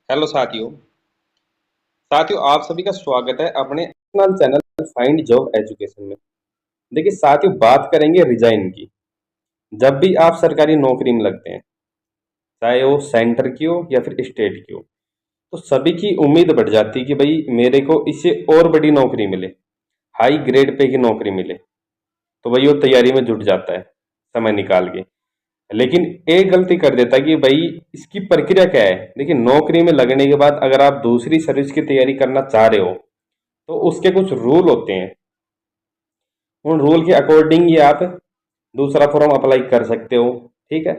Hello साथियों आप सभी का स्वागत है अपने अपना चैनल फाइंड जॉब एजुकेशन में। देखिए साथियों, बात करेंगे रिजाइन की। जब भी आप सरकारी नौकरी में लगते हैं, चाहे वो सेंटर की हो या फिर स्टेट की हो, तो सभी की उम्मीद बढ़ जाती है कि भाई मेरे को इससे और बड़ी नौकरी मिले, हाई ग्रेड पे की नौकरी मिले। तो भाई वो तैयारी में जुट जाता है समय निकाल के। लेकिन एक गलती कर देता है कि भाई इसकी प्रक्रिया क्या है। देखिए, नौकरी में लगने के बाद अगर आप दूसरी सर्विस की तैयारी करना चाह रहे हो तो उसके कुछ रूल होते हैं। उन रूल के अकॉर्डिंग ही आप दूसरा फॉर्म अप्लाई कर सकते हो। ठीक है।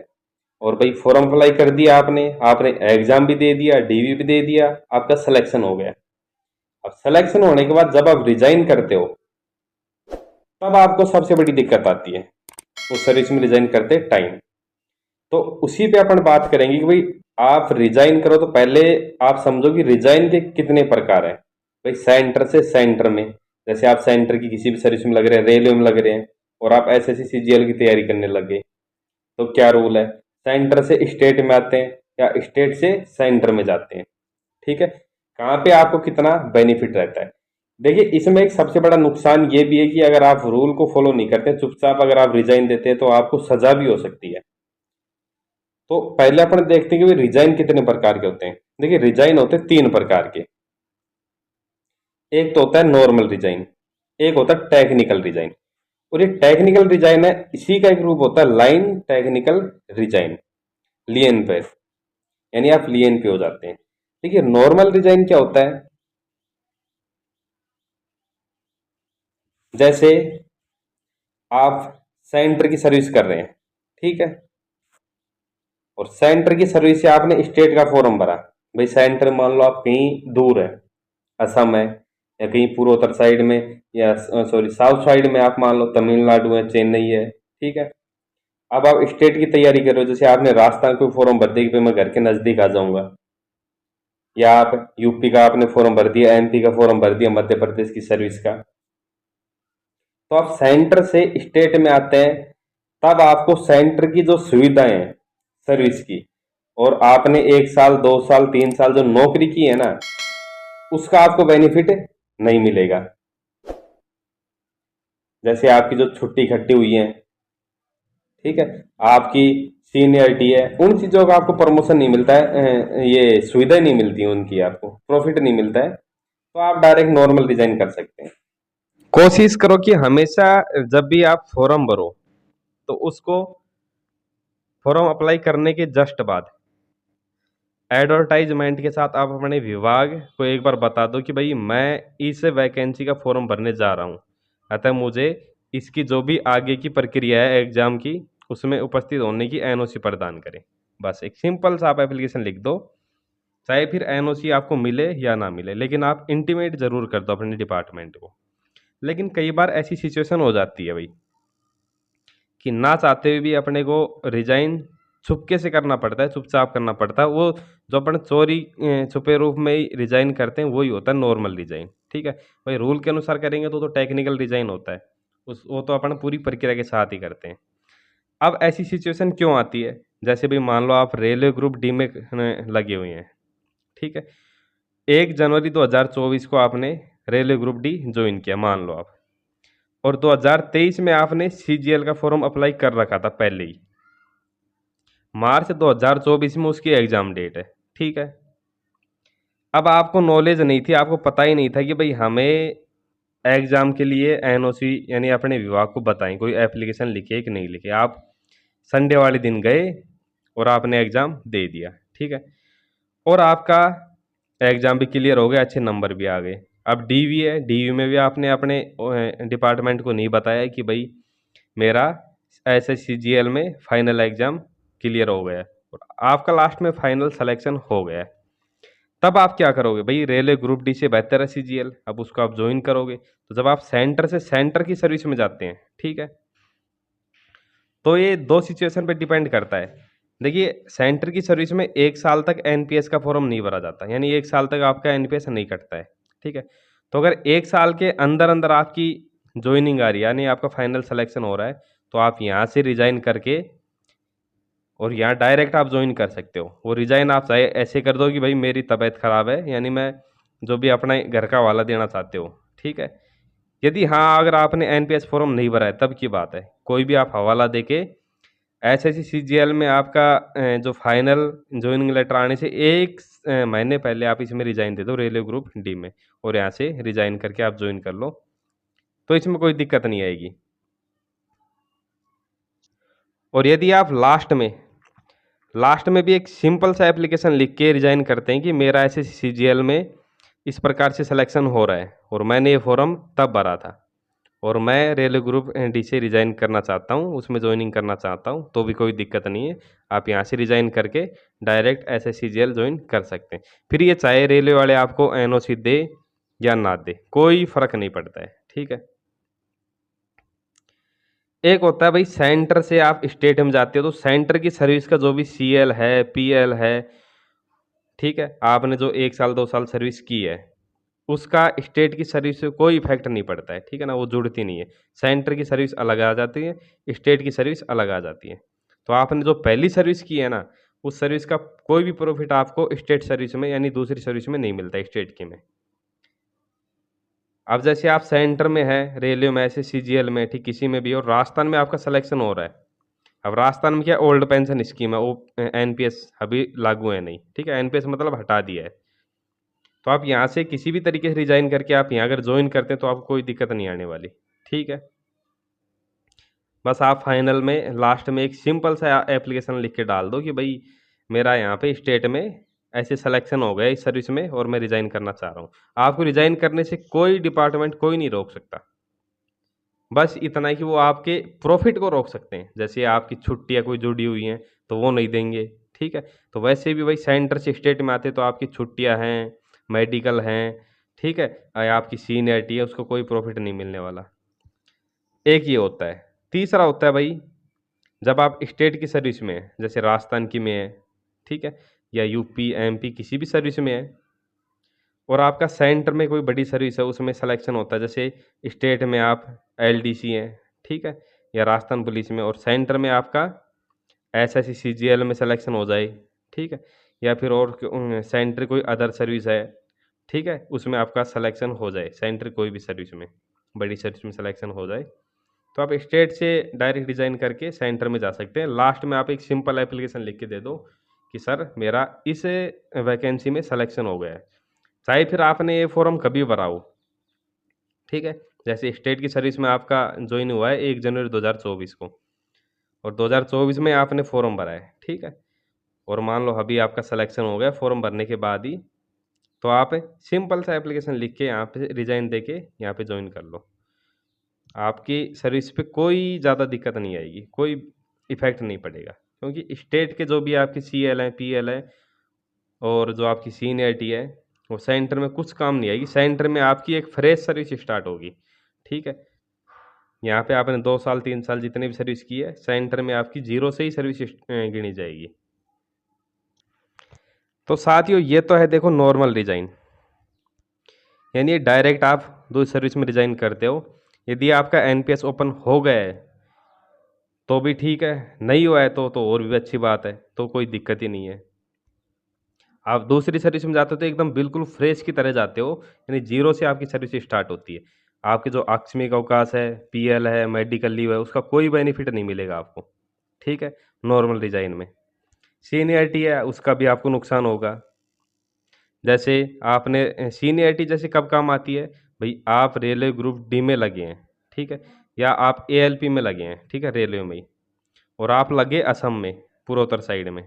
और भाई फॉर्म अप्लाई कर दिया आपने आपने एग्जाम भी दे दिया, डीवी भी दे दिया, आपका सिलेक्शन हो गया। अब सिलेक्शन होने के बाद जब आप रिजाइन करते हो, तब आपको सबसे बड़ी दिक्कत आती है उस सर्विस में रिजाइन करते टाइम। तो उसी पे अपन बात करेंगे कि भाई आप रिजाइन करो तो पहले आप समझो कि रिजाइन के कितने प्रकार हैं। भाई सेंटर से सेंटर में, जैसे आप सेंटर की किसी भी सर्विस में लग रहे हैं, रेलवे में लग रहे हैं और आप एसएससी सीजीएल की तैयारी करने लग गए, तो क्या रूल है। सेंटर से स्टेट में आते हैं या स्टेट से सेंटर में जाते हैं। ठीक है। कहाँ पे आपको कितना बेनिफिट रहता है। देखिए, इसमें एक सबसे बड़ा नुकसान ये भी है कि अगर आप रूल को फॉलो नहीं करते, चुपचाप अगर आप रिजाइन देते हैं, तो आपको सजा भी हो सकती है। तो पहले अपन देखते हैं कि रिजाइन कितने प्रकार के होते हैं। देखिए, रिजाइन होते हैं तीन प्रकार के। एक तो होता है नॉर्मल रिजाइन, एक होता है टेक्निकल रिजाइन। और ये टेक्निकल रिजाइन है, इसी का एक रूप होता है लाइन टेक्निकल रिजाइन, लियन पे, यानी आप लियन पे हो जाते हैं। देखिए, नॉर्मल रिजाइन क्या होता है। जैसे आप सेंटर की सर्विस कर रहे हैं, ठीक है, और सेंटर की सर्विस से आपने स्टेट का फॉर्म भरा। भाई सेंटर मान लो आप कहीं दूर है, असम है, या कहीं पूर्वोत्तर साइड में, या सॉरी साउथ साइड में आप मान लो तमिलनाडु है, चेन्नई है। ठीक है। अब आप स्टेट की तैयारी कर रहे हो, जैसे आपने राजस्थान को फॉर्म भर दिया कि भाई मैं घर के नजदीक आ जाऊंगा, या आप यूपी का आपने फॉर्म भर दिया, एमपी का फॉर्म भर दिया, मध्य प्रदेश की सर्विस का। तो आप सेंटर से स्टेट में आते हैं, तब आपको सेंटर की जो सुविधाएं हैं सर्विस की, और आपने 1 साल 2 साल 3 साल जो नौकरी की है ना, उसका आपको बेनिफिट नहीं मिलेगा। जैसे आपकी जो छुट्टी इकट्ठी हुई है, ठीक है, आपकी सीनियरिटी है, उन चीजों का आपको प्रमोशन नहीं मिलता है, ये सुविधाएं नहीं मिलती है, उनकी आपको प्रॉफिट नहीं मिलता है, तो आप डायरेक्ट नॉर्मल डिजाइन कर सकते हैं। कोशिश करो कि हमेशा जब भी आप फॉर्म भरो, तो उसको फॉर्म अप्लाई करने के जस्ट बाद एडवर्टाइजमेंट के साथ आप अपने विभाग को एक बार बता दो कि भाई मैं इस वैकेंसी का फॉर्म भरने जा रहा हूँ, अतः मुझे इसकी जो भी आगे की प्रक्रिया है एग्जाम की, उसमें उपस्थित होने की एनओसी प्रदान करें। बस एक सिंपल सा आप एप्लीकेशन लिख दो। चाहे फिर एनओसी आपको मिले या ना मिले, लेकिन आप इंटीमेट जरूर कर दो अपने डिपार्टमेंट को। लेकिन कई बार ऐसी सिचुएशन हो जाती है भाई कि ना चाहते हुए भी अपने को रिजाइन छुपके से करना पड़ता है, चुपचाप करना पड़ता है। वो जो अपन चोरी छुपे रूप में ही रिजाइन करते हैं, वही होता है नॉर्मल रिजाइन। ठीक है। भाई रूल के अनुसार करेंगे तो टेक्निकल रिजाइन होता है, उस वो तो अपन पूरी प्रक्रिया के साथ ही करते हैं। अब ऐसी सिचुएशन क्यों आती है, जैसे भाई मान लो आप रेलवे ग्रुप डी में लगे हुए हैं। ठीक है। 1 जनवरी 2024 को आपने रेलवे ग्रुप डी ज्वाइन किया मान लो आप, और 2023 में आपने सीजीएल का फॉर्म अप्लाई कर रखा था पहले ही। मार्च 2024 में उसकी एग्जाम डेट है। ठीक है। अब आपको नॉलेज नहीं थी, आपको पता ही नहीं था कि भाई हमें एग्जाम के लिए एनओसी यानी अपने विभाग को बताएं कोई एप्लीकेशन लिखे कि नहीं लिखे। आप संडे वाले दिन गए और आपने एग्जाम दे दिया। ठीक है। और आपका एग्जाम भी क्लियर हो गया, अच्छे नंबर भी आ गए। अब डीवी है, डीवी में भी आपने अपने डिपार्टमेंट को नहीं बताया कि भाई मेरा एसएससीजीएल में फाइनल एग्जाम क्लियर हो गया है और आपका लास्ट में फाइनल सिलेक्शन हो गया है। तब आप क्या करोगे भाई, रेलवे ग्रुप डी से बेहतर है सीजीएल, अब उसको आप ज्वाइन करोगे। तो जब आप सेंटर से सेंटर की सर्विस में जाते हैं, ठीक है, तो ये दो सिचुएशन पे डिपेंड करता है। देखिए, सेंटर की सर्विस में 1 साल तक एनपीएस का फॉर्म नहीं भरा जाता, यानी 1 साल तक आपका एनपीएस नहीं कटता है। ठीक है। तो अगर 1 साल के अंदर अंदर आपकी ज्वाइनिंग आ रही है, यानी आपका फाइनल सिलेक्शन हो रहा है, तो आप यहाँ से रिजाइन करके और यहाँ डायरेक्ट आप ज्वाइन कर सकते हो। वो रिजाइन आप चाहे ऐसे कर दो कि भाई मेरी तबीयत खराब है, यानी मैं जो भी अपना घर का हवाला देना चाहते हो, ठीक है। यदि हाँ अगर आपने एनपीएस फॉर्म नहीं भरा है तब की बात है, कोई भी आप हवाला देके एसएससी सीजीएल में आपका जो फाइनल ज्वाइनिंग लेटर आने से एक महीने पहले आप इसमें रिजाइन दे दो रेलवे ग्रुप डी में, और यहाँ से रिजाइन करके आप ज्वाइन कर लो, तो इसमें कोई दिक्कत नहीं आएगी। और यदि आप लास्ट में भी एक सिंपल सा एप्लीकेशन लिख के रिजाइन करते हैं कि मेरा एसएससी सीजीएल में इस प्रकार से सिलेक्शन हो रहा है और मैंने ये फॉर्म तब भरा था और मैं रेलवे ग्रुप डी से रिज़ाइन करना चाहता हूँ, उसमें ज्वाइनिंग करना चाहता हूँ, तो भी कोई दिक्कत नहीं है। आप यहाँ से रिज़ाइन करके डायरेक्ट एसएससीजीएल ज्वाइन कर सकते हैं। फिर ये चाहे रेलवे वाले आपको एनओसी दे या ना दे, कोई फ़र्क नहीं पड़ता है, ठीक है। एक होता है भाई सेंटर से आप स्टेट में जाते हो, तो सेंटर की सर्विस का जो भी सीएल है, पीएल है, ठीक है, आपने जो 1 साल 2 साल सर्विस की है, उसका स्टेट की सर्विस से कोई इफेक्ट नहीं पड़ता है, ठीक है ना, वो जुड़ती नहीं है। सेंटर की सर्विस अलग आ जाती है, स्टेट की सर्विस अलग आ जाती है। तो आपने जो पहली सर्विस की है ना, उस सर्विस का कोई भी प्रॉफिट आपको स्टेट सर्विस में यानी दूसरी सर्विस में नहीं मिलता है, स्टेट की में। अब जैसे आप सेंटर में है, रेलवे में, ऐसे सीजीएल में, ठीक किसी में भी, और राजस्थान में आपका सिलेक्शन हो रहा है। अब राजस्थान में क्या ओल्ड पेंशन स्कीम है, वो एनपीएस अभी लागू है नहीं, ठीक है, एनपीएस मतलब हटा दिया है। तो आप यहाँ से किसी भी तरीके से रिजाइन करके आप यहाँ अगर ज्वाइन करते हैं तो आपको कोई दिक्कत नहीं आने वाली, ठीक है। बस आप फाइनल में लास्ट में एक सिंपल सा एप्लीकेशन लिख के डाल दो कि भाई मेरा यहाँ पे स्टेट में ऐसे सिलेक्शन हो गया इस सर्विस में और मैं रिजाइन करना चाह रहा हूँ। आपको रिजाइन करने से कोई डिपार्टमेंट कोई नहीं रोक सकता। बस इतना है कि वो आपके प्रॉफिट को रोक सकते हैं, जैसे आपकी छुट्टियाँ कोई जुड़ी हुई हैं तो वो नहीं देंगे, ठीक है। तो वैसे भी भाई सेंटर से स्टेट में आते तो आपकी छुट्टियाँ हैं, मेडिकल हैं, ठीक है, आपकी सीनियरिटी है, उसको कोई प्रॉफिट नहीं मिलने वाला। एक ये होता है। तीसरा होता है भाई, जब आप स्टेट की सर्विस में है, जैसे राजस्थान की में है, ठीक है, या यूपी एमपी किसी भी सर्विस में है, और आपका सेंटर में कोई बड़ी सर्विस है उसमें सिलेक्शन होता है, जैसे स्टेट में आप एलडीसी हैं, ठीक है, या राजस्थान पुलिस में, और सेंटर में आपका एसएससी सीजीएल में सिलेक्शन हो जाए, ठीक है, या फिर और सेंटर कोई अदर सर्विस है, ठीक है, उसमें आपका सिलेक्शन हो जाए, सेंटर कोई भी सर्विस में, बड़ी सर्विस में सिलेक्शन हो जाए, तो आप स्टेट से डायरेक्ट डिज़ाइन करके सेंटर में जा सकते हैं। लास्ट में आप एक सिंपल एप्लीकेशन लिख के दे दो कि सर मेरा इस वैकेंसी में सिलेक्शन हो गया है, चाहे फिर आपने ये फॉर्म कभी भरा हो, ठीक है। जैसे स्टेट की सर्विस में आपका ज्वाइन हुआ है 1 जनवरी 2024 को, और 2024 में आपने फॉर्म भरा है, ठीक है, और मान लो अभी आपका सिलेक्शन हो गया फॉर्म भरने के बाद ही, तो आप सिंपल सा एप्लीकेशन लिख के यहाँ पे रिजाइन दे के यहाँ पे ज्वाइन कर लो। आपकी सर्विस पे कोई ज़्यादा दिक्कत नहीं आएगी, कोई इफ़ेक्ट नहीं पड़ेगा, क्योंकि स्टेट के जो भी आपकी सीएल हैं, पीएल है, और जो आपकी सीनियरिटी है, वो सेंटर में कुछ काम नहीं आएगी। सेंटर में आपकी एक फ्रेश सर्विस स्टार्ट होगी, ठीक है। यहाँ पे आपने 2 साल 3 साल जितने भी सर्विस की है, सेंटर में आपकी जीरो से ही सर्विस गिनी जाएगी। तो साथियों ये तो है देखो नॉर्मल रिजाइन, यानी डायरेक्ट आप दो सर्विस में रिजाइन करते हो। यदि आपका एनपीएस ओपन हो गया है तो भी ठीक है, नहीं हुआ है तो और भी अच्छी बात है, तो कोई दिक्कत ही नहीं है। आप दूसरी सर्विस में जाते हो तो एकदम बिल्कुल फ्रेश की तरह जाते हो, यानी जीरो से आपकी सर्विस स्टार्ट होती है। आपके जो आकस्मिक अवकाश है, पीएल है, मेडिकल लीव है, उसका कोई बेनिफिट नहीं मिलेगा आपको, ठीक है, नॉर्मल डिजाइन में। सीनियरिटी है उसका भी आपको नुकसान होगा। जैसे आपने सीनियरिटी जैसे कब काम आती है भाई, आप रेलवे ग्रुप डी में लगे हैं, ठीक है, या आप एएलपी में लगे हैं, ठीक है, रेलवे में ही, और आप लगे असम में, पूर्वोत्तर साइड में,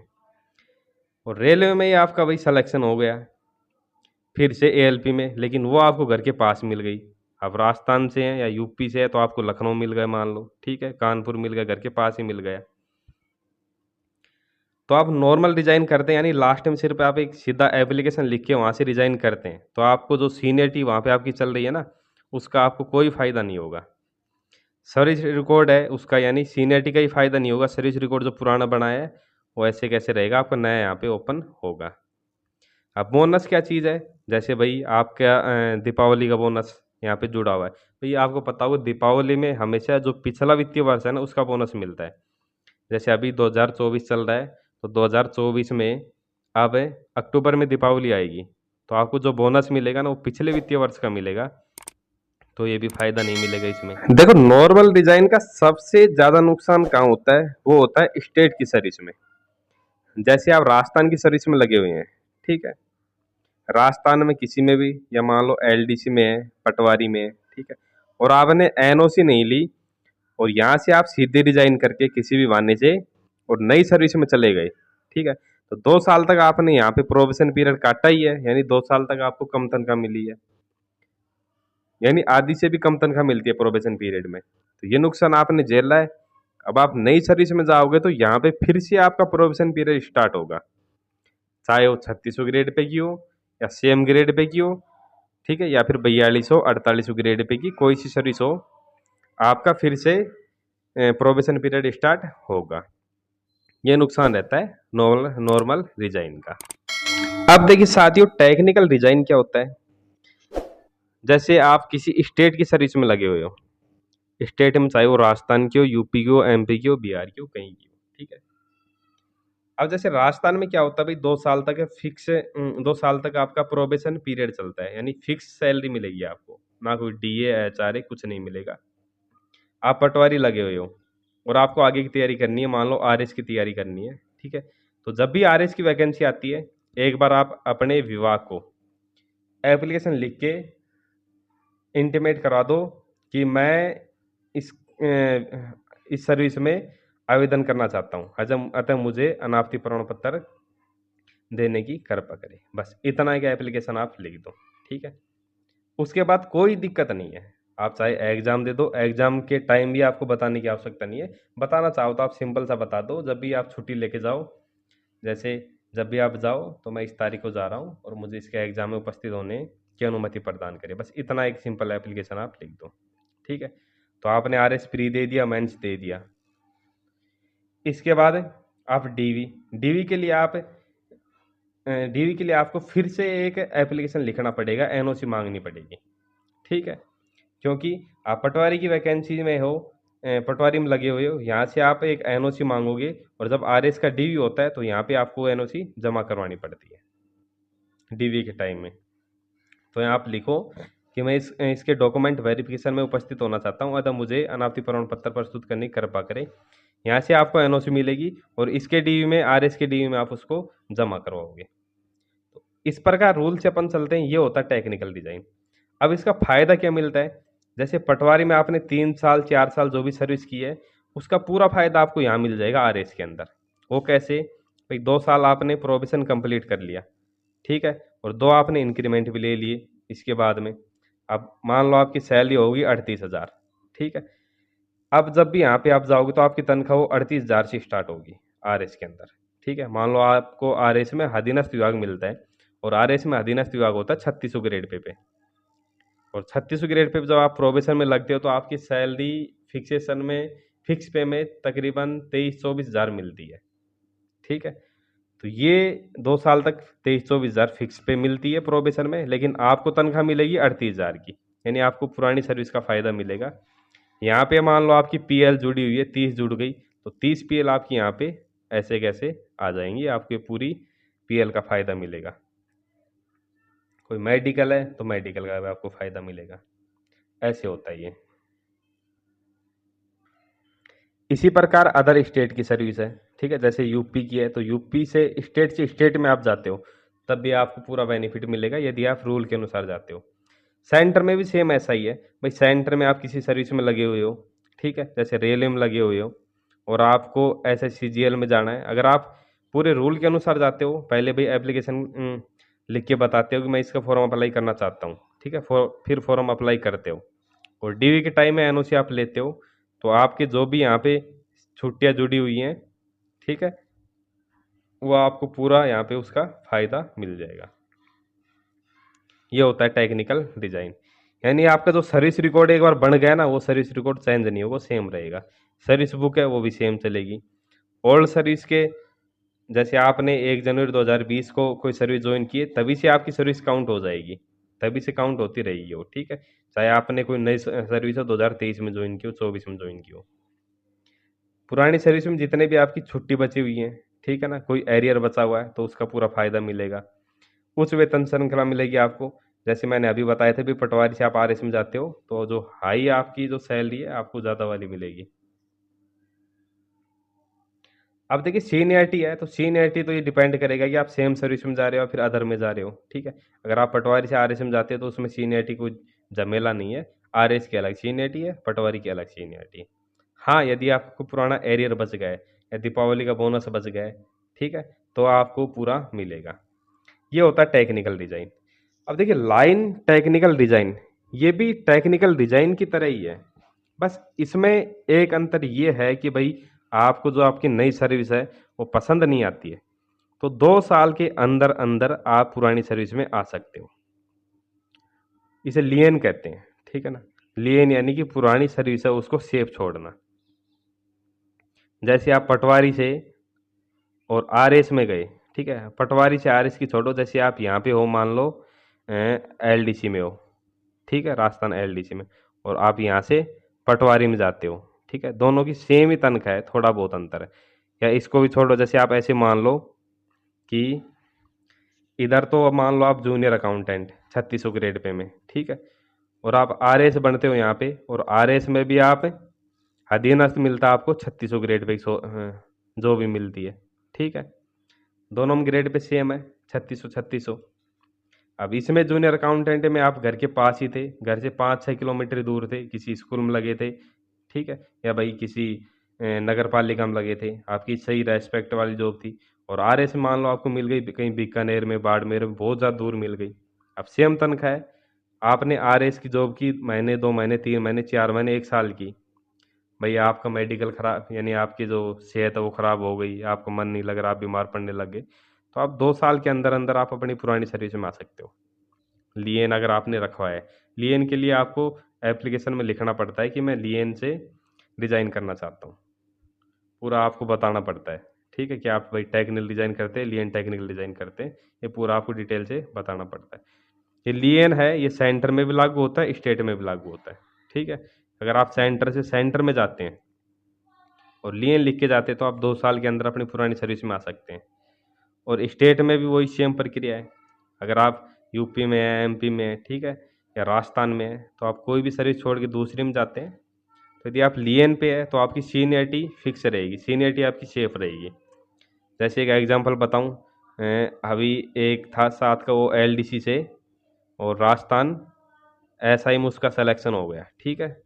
और रेलवे में ही आपका भाई सिलेक्शन हो गया फिर से एएलपी में, लेकिन वो आपको घर के पास मिल गई। आप राजस्थान से हैं या यूपी से है तो आपको लखनऊ मिल गया मान लो, ठीक है, कानपुर मिल गया, घर के पास ही मिल गया। तो आप नॉर्मल डिज़ाइन करते हैं, यानी लास्ट में सिर्फ आप एक सीधा एप्लीकेशन लिख के वहाँ से डिज़ाइन करते हैं, तो आपको जो सीनियरिटी वहाँ पे आपकी चल रही है ना, उसका आपको कोई फ़ायदा नहीं होगा। सर्विस रिकॉर्ड है उसका, यानी सीनियरिटी का ही फ़ायदा नहीं होगा। सर्विस रिकॉर्ड जो पुराना बनाया है वो ऐसे कैसे रहेगा, आपका नया यहाँ पे ओपन होगा। अब बोनस क्या चीज़ है, जैसे भाई आपका दीपावली का बोनस यहाँ पे जुड़ा हुआ है। भाई आपको पता होगा दीपावली में हमेशा जो पिछला वित्तीय वर्ष है ना उसका बोनस मिलता है। जैसे अभी 2024 चल रहा है, तो 2024 में अब अक्टूबर में दीपावली आएगी, तो आपको जो बोनस मिलेगा ना वो पिछले वित्तीय वर्ष का मिलेगा, तो ये भी फायदा नहीं मिलेगा इसमें। देखो, नॉर्मल डिजाइन का सबसे ज्यादा नुकसान कहाँ होता है, वो होता है स्टेट की सर्विस में। जैसे आप राजस्थान की सर्विस में लगे हुए हैं, ठीक है, राजस्थान में किसी में भी, या मान लो एलडीसी में है, पटवारी में है, ठीक है, और आपने एनओसी नहीं ली, और यहाँ से आप सीधे रिजाइन करके किसी भी बहाने से और नई सर्विस में चले गए, ठीक है, तो 2 साल तक आपने यहाँ पे प्रोबेशन पीरियड काटा ही है, यानी 2 साल तक आपको कम तनख्वाह मिली है, यानी आधी से भी कम तनख्वाह मिलती है प्रोबेशन पीरियड में, तो ये नुकसान आपने झेला है। अब आप नई सर्विस में जाओगे तो यहाँ पे फिर से आपका प्रोबेशन पीरियड स्टार्ट होगा, चाहे वो 3600 ग्रेड पे की हो या सेम ग्रेड पे की हो, ठीक है, या फिर 4200 4800 ग्रेड पे की कोई सी सर्विस हो, आपका फिर से प्रोबेशन पीरियड स्टार्ट होगा। ये नुकसान रहता है नॉर्मल नॉर्मल डिजाइन का। अब देखिए साथियों, टेक्निकल डिजाइन क्या होता है। जैसे आप किसी स्टेट की सर्विस में लगे हुए हो, स्टेट में चाहे वो राजस्थान की हो, यूपी की हो, एमपी की हो, बिहार की हो, कहीं की हो, ठीक है। अब जैसे राजस्थान में क्या होता है भाई, 2 साल तक फिक्स 2 साल तक आपका प्रोबेशन पीरियड चलता है, यानी फिक्स सैलरी मिलेगी आपको, ना कोई डीए एचआरए कुछ नहीं मिलेगा। आप पटवारी लगे हुए हो और आपको आगे की तैयारी करनी है, मान लो आरएस की तैयारी करनी है, ठीक है, तो जब भी आरएस की वैकेंसी आती है, एक बार आप अपने विभाग को एप्लीकेशन लिख के इंटीमेट करा दो कि मैं इस इस सर्विस में आवेदन करना चाहता हूँ, अतः मुझे अनापत्ति प्रमाण पत्र देने की कृपा करें। बस इतना एक एप्लीकेशन आप लिख दो, ठीक है। उसके बाद कोई दिक्कत नहीं है, आप चाहे एग्जाम दे दो, एग्जाम के टाइम भी आपको बताने की आवश्यकता नहीं है। बताना चाहो तो आप सिंपल सा बता दो, जब भी आप छुट्टी लेके जाओ, जैसे जब भी आप जाओ तो मैं इस तारीख को जा रहा हूँ और मुझे इसके एग्जाम में उपस्थित होने की अनुमति प्रदान करें। बस इतना एक सिंपल एप्लीकेशन आप लिख दो, ठीक है। तो आपने आरएस प्री दे दिया, मेंस दे दिया। इसके बाद आप डीवी डीवी के लिए आप डीवी के लिए आपको फिर से एक एप्लीकेशन लिखना पड़ेगा, एनओसी मांगनी पड़ेगी, ठीक है, क्योंकि आप पटवारी की वैकेंसी में हो, पटवारी में लगे हुए हो, यहाँ से आप एक एनओसी मांगोगे, और जब आरएस का डीवी होता है तो यहाँ पे आपको एनओसी जमा करवानी पड़ती है डीवी के टाइम में। तो यहाँ आप लिखो कि मैं इसके डॉक्यूमेंट वेरिफिकेशन में उपस्थित होना चाहता हूँ, अतः मुझे अनापत्ति प्रमाण पत्र प्रस्तुत करने की कृपा करें। यहाँ से आपको एनओसी मिलेगी और इसके डीवी में, आरएस के डीवी में आप उसको जमा करवाओगे। तो इस प्रकार रूल से अपन चलते हैं, ये होता है टेक्निकल डिजाइन। अब इसका फायदा क्या मिलता है, जैसे पटवारी में आपने 3 साल 4 साल जो भी सर्विस की है, उसका पूरा फायदा आपको यहाँ मिल जाएगा आरएस के अंदर। वो कैसे भाई, 2 साल आपने प्रोबेशन कंप्लीट कर लिया, ठीक है, और 2 आपने इंक्रीमेंट भी ले लिए इसके बाद में। अब मान लो आपकी सैलरी होगी 38,000, ठीक है। अब जब भी यहाँ पे आप जाओगे तो आपकी तनख्वाह वो 38,000 से स्टार्ट होगी आरएस के अंदर, ठीक है। मान लो आपको आरएस में अधीनस्थ विभाग मिलता है, और आरएस में अधीनस्थ विभाग होता है 3600 ग्रेड पे, और 3600 ग्रेड पे जब आप प्रोबेशन में लगते हो तो आपकी सैलरी फिक्सेशन में, फिक्स पे में तकरीबन 23-24 हज़ार मिलती है, ठीक है। तो ये 2 साल तक 23-24 हज़ार फिक्स पे मिलती है प्रोबेशन में, लेकिन आपको तनख्वाह मिलेगी 38,000 की, यानी आपको पुरानी सर्विस का फायदा मिलेगा। यहाँ पे मान लो आपकी पीएल जुड़ी हुई है, 30 जुड़ गई, तो 30 पीएल आपकी यहाँ पे ऐसे कैसे आ जाएंगी, आपको पूरी पीएल का फायदा मिलेगा। कोई मेडिकल है तो मेडिकल का भी आपको फायदा मिलेगा, ऐसे होता है ये। इसी प्रकार अदर स्टेट की सर्विस है, ठीक है, जैसे यूपी की है, तो यूपी से स्टेट में आप जाते हो तब भी आपको पूरा बेनिफिट मिलेगा यदि आप रूल के अनुसार जाते हो। सेंटर में भी सेम ऐसा ही है भाई, सेंटर में आप किसी सर्विस में लगे हुए हो, ठीक है, जैसे रेलवे में लगे हुए हो और आपको SSCGL में जाना है। अगर आप पूरे रूल के अनुसार जाते हो, पहले भाई एप्लीकेशन लिख के बताते हो कि मैं इसका फॉर्म अप्लाई करना चाहता हूँ, ठीक है, फिर फॉर्म अप्लाई करते हो, और डीवी के टाइम में एनओसी आप लेते हो, तो आपके जो भी यहाँ पे छुट्टियाँ जुड़ी हुई हैं, ठीक है, वो आपको पूरा यहाँ पे उसका फायदा मिल जाएगा। ये होता है टेक्निकल डिजाइन, यानी आपका जो सर्विस रिकॉर्ड एक बार बन गया ना, वो सर्विस रिकॉर्ड चेंज नहीं होगा, सेम रहेगा। सर्विस बुक है वो भी सेम चलेगी। ओल्ड सर्विस के, जैसे आपने 1 जनवरी 2020 को कोई सर्विस ज्वाइन की है, तभी से आपकी सर्विस काउंट हो जाएगी, तभी से काउंट होती रहेगी वो, ठीक है, चाहे आपने कोई नई सर्विस हो 2023 में ज्वाइन की हो, 24 में ज्वाइन की हो। पुरानी सर्विस में जितने भी आपकी छुट्टी बची हुई है, ठीक है ना, कोई एरियर बचा हुआ है तो उसका पूरा फायदा मिलेगा। उच्च वेतन श्रृंखला मिलेगी आपको। जैसे मैंने अभी बताया था भी, पटवारी से आप आरएस में जाते हो तो जो हाई आपकी जो सैलरी है आपको ज़्यादा वाली मिलेगी। अब देखिए सीनियरिटी है तो सीनियरिटी तो ये डिपेंड करेगा कि आप सेम सर्विस में जा रहे हो या फिर अदर में जा रहे हो, ठीक है। अगर आप पटवारी से आरएस में जाते हो तो उसमें सीनियरिटी कोई झमेला नहीं है। आरएस की अलग सीनियरिटी है, पटवारी की अलग सीनियरिटी है। हाँ, यदि आपको पुराना एरियर बच गया है या दीपावली का बोनस बच गया है, ठीक है, तो आपको पूरा मिलेगा। ये होता है टेक्निकल डिजाइन। अब देखिए लाइन टेक्निकल डिजाइन, ये भी टेक्निकल डिजाइन की तरह ही है। बस इसमें एक अंतर ये है कि भाई आपको जो आपकी नई सर्विस है वो पसंद नहीं आती है तो 2 साल के अंदर अंदर आप पुरानी सर्विस में आ सकते हो। इसे लियन कहते हैं, ठीक है ना। लियन यानी कि पुरानी सर्विस है उसको सेफ छोड़ना। जैसे आप पटवारी से और आरएस में गए, ठीक है, पटवारी से आरएस की छोड़ो, जैसे आप यहाँ पे हो मान लो एलडीसी में हो, ठीक है, राजस्थान एलडीसी में, और आप यहाँ से पटवारी में जाते हो, ठीक है, दोनों की सेम ही तनख्वाह है, थोड़ा बहुत अंतर है। या इसको भी छोड़ो, जैसे आप ऐसे मान लो कि इधर तो अब मान लो आप जूनियर अकाउंटेंट 3600 ग्रेड पे में, ठीक है, और आप आरएस बनते हो यहाँ पे, और आरएस में भी आप अधीनस्थ मिलता है आपको 3600 ग्रेड पे जो भी मिलती है, ठीक है, दोनों में ग्रेड पे सेम है, 3600 3600। अब इसमें जूनियर अकाउंटेंट में आप घर के पास ही थे, घर से 5-6 किलोमीटर दूर थे, किसी स्कूल में लगे थे, ठीक है, या भाई किसी नगर पालिका में लगे थे, आपकी सही रेस्पेक्ट वाली जॉब थी। और आरएस मान लो आपको मिल गई कहीं बीकानेर में, बाड़मेर में, बहुत ज़्यादा दूर मिल गई। अब सेम तनख्वाह है, आपने आरएस की जॉब की महीने 2 महीने 3 महीने 4 महीने 1 साल की, भाई आपका मेडिकल खराब यानी आपकी जो सेहत है वो खराब हो गई, आपको मन नहीं लग रहा, आप बीमार पड़ने लग गए, तो आप 2 साल के अंदर अंदर आप अपनी पुरानी सर्विस में आ सकते हो। लियन अगर आपने रखवा है, लियन के लिए आपको एप्लीकेशन में लिखना पड़ता है कि मैं लियन से डिज़ाइन करना चाहता हूँ, पूरा आपको बताना पड़ता है, ठीक है, कि आप भाई टेक्निकल डिज़ाइन करते हैं, लियन टेक्निकल डिज़ाइन करते हैं, ये पूरा आपको डिटेल से बताना पड़ता है। ये लियन है, ये सेंटर में भी लागू होता है, स्टेट में भी लागू होता है, ठीक है। अगर आप सेंटर से सेंटर में जाते हैं और लियन लिख के जाते हैं तो आप 2 साल के अंदर अपनी पुरानी सर्विस में आ सकते हैं। और स्टेट में भी वही सेम प्रक्रिया है। अगर आप यूपी में हैं, एमपी में हैं, ठीक है, या राजस्थान में हैं, तो आप कोई भी सर्विस छोड़ के दूसरी में जाते हैं, तो यदि आप लियन पे है तो आपकी सीनियरिटी फिक्स रहेगी, सीनियरिटी आपकी सेफ रहेगी। जैसे एक एग्जांपल बताऊं, अभी एक था साथ का वो एलडीसी से और राजस्थान एसआई में उसका सिलेक्शन हो गया, ठीक है,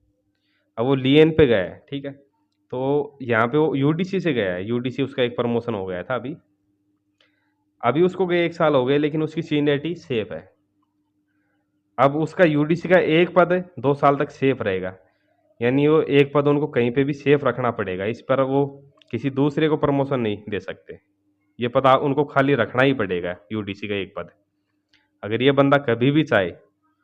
अब वो लियन पे गया है, ठीक है, तो यहाँ पे वो यूडीसी से गया है, यूडीसी उसका एक प्रमोशन हो गया था अभी, अभी उसको गए 1 साल हो गए, लेकिन उसकी सीनियरिटी सेफ है। अब उसका यूडीसी का एक पद 2 साल तक सेफ रहेगा, यानी वो एक पद उनको कहीं पे भी सेफ रखना पड़ेगा, इस पर वो किसी दूसरे को प्रमोशन नहीं दे सकते। ये पद उनको खाली रखना ही पड़ेगा, यूडीसी का एक पद। अगर ये बंदा कभी भी चाहे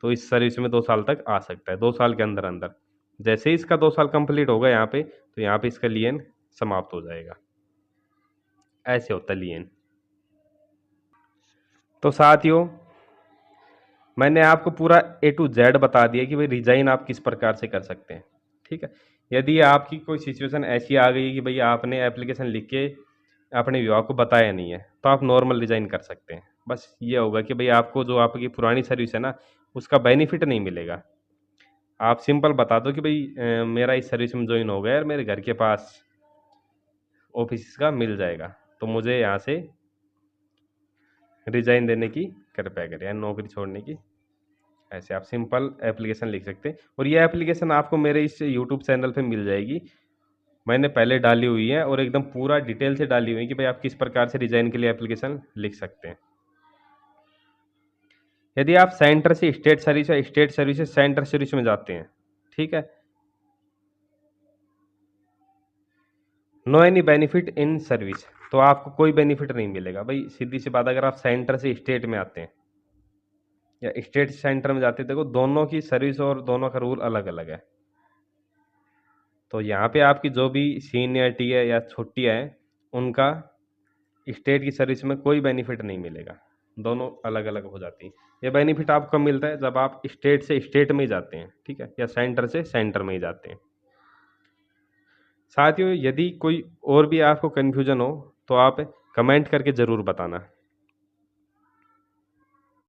तो इस सर्विस में 2 साल तक आ सकता है, 2 साल के अंदर अंदर। जैसे ही इसका 2 साल कंप्लीट होगा यहाँ पे, तो यहाँ पे इसका लियन समाप्त हो जाएगा। ऐसे होता है लियन। तो साथियों, मैंने आपको पूरा ए टू जेड बता दिया कि भाई रिजाइन आप किस प्रकार से कर सकते हैं, ठीक है। यदि आपकी कोई सिचुएशन ऐसी आ गई कि भाई आपने एप्लीकेशन लिख के अपने विभाग को बताया नहीं है, तो आप नॉर्मल रिजाइन कर सकते हैं। बस ये होगा कि भाई आपको जो आपकी पुरानी सर्विस है ना, उसका बेनिफिट नहीं मिलेगा। आप सिंपल बता दो कि भाई मेरा इस सर्विस में ज्वाइन हो गया और मेरे घर के पास ऑफिस का मिल जाएगा, तो मुझे यहाँ से रिजाइन देने की कृपया करें या नौकरी छोड़ने की। ऐसे आप सिंपल एप्लीकेशन लिख सकते हैं, और ये एप्लीकेशन आपको मेरे इस यूट्यूब चैनल पे मिल जाएगी। मैंने पहले डाली हुई है और एकदम पूरा डिटेल से डाली हुई है कि भाई आप किस प्रकार से डिजाइन के लिए एप्लीकेशन लिख सकते हैं। यदि आप सेंटर से स्टेट सर्विस या स्टेट सर्विस से सेंटर सर्विस में जाते हैं, ठीक है, no any benefit in service, तो आपको कोई बेनिफिट नहीं मिलेगा भाई, सीधी सी बात। अगर आप सेंटर से स्टेट में आते हैं या स्टेट से सेंटर में जाते हैं, देखो दोनों की सर्विस और दोनों का रूल अलग अलग है। तो यहाँ पे आपकी जो भी सीनियरिटी है या छुट्टियाँ हैं, उनका स्टेट की सर्विस में कोई बेनिफिट नहीं मिलेगा, दोनों अलग अलग हो जाती हैं। ये बेनिफिट आपको कब मिलता है, जब आप स्टेट से स्टेट में ही जाते हैं, ठीक है, या सेंटर से सेंटर में ही जाते हैं। साथियों, यदि कोई और भी आपको कन्फ्यूजन हो तो आप कमेंट करके ज़रूर बताना।